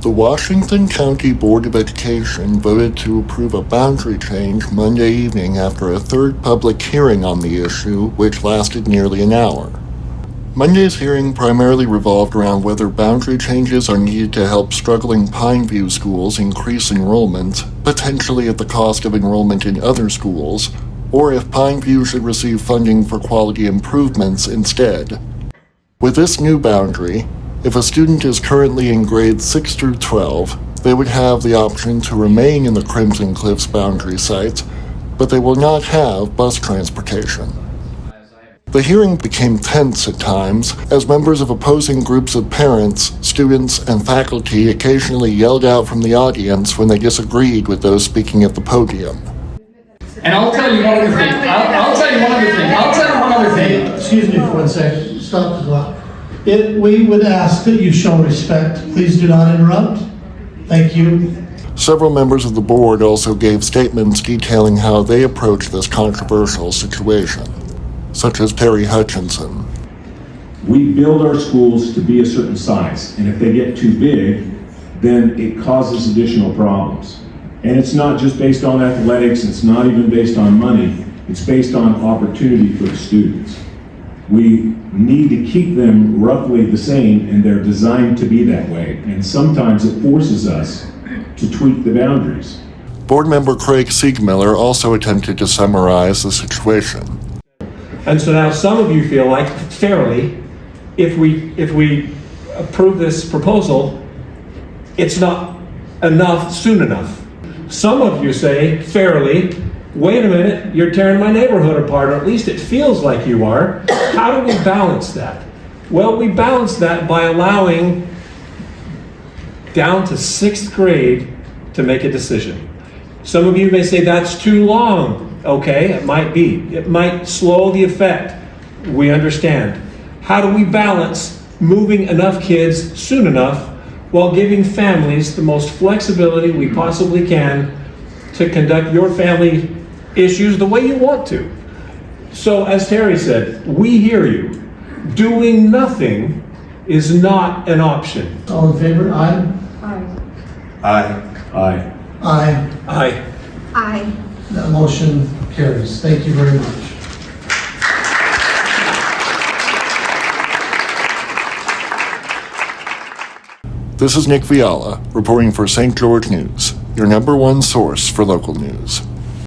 The Washington County Board of Education voted to approve a boundary change Monday evening after a third public hearing on the issue, which lasted nearly an hour. Monday's hearing primarily revolved around whether boundary changes are needed to help struggling Pineview schools increase enrollment, potentially at the cost of enrollment in other schools, or if Pineview should receive funding for quality improvements instead. With this new boundary, if a student is currently in grades 6 through 12, they would have the option to remain in the Crimson Cliffs boundary site, but they will not have bus transportation. The hearing became tense at times, as members of opposing groups of parents, students, and faculty occasionally yelled out from the audience when they disagreed with those speaking at the podium. And I'll tell you one other thing. I'll tell you one other thing. Excuse me for 1 second. Stop the clock. We would ask that you show respect. Please do not interrupt. Thank you. Several members of the board also gave statements detailing how they approach this controversial situation, such as Terry Hutchinson. We build our schools to be a certain size, and if they get too big, then it causes additional problems. And it's not just based on athletics, it's not even based on money, it's based on opportunity for the students. We need to keep them roughly the same, and they're designed to be that way. And sometimes it forces us to tweak the boundaries. Board member Craig Siegmiller also attempted to summarize the situation. And so now some of you feel like, fairly, if we approve this proposal, it's not enough soon enough. Some of you say, fairly, wait a minute, you're tearing my neighborhood apart, or at least it feels like you are. How do we balance that? Well, we balance that by allowing down to 6th grade to make a decision. Some of you may say that's too long. Okay, it might be. It might slow the effect. We understand. How do we balance moving enough kids soon enough while giving families the most flexibility we possibly can to conduct your family issues the way you want to? So as Terry said, we hear you. Doing nothing is not an option. All in favor? Aye. Aye. Aye. Aye. Aye. Aye. That motion carries. Thank you very much. This is Nick Fiala, reporting for St. George News, your #1 source for local news.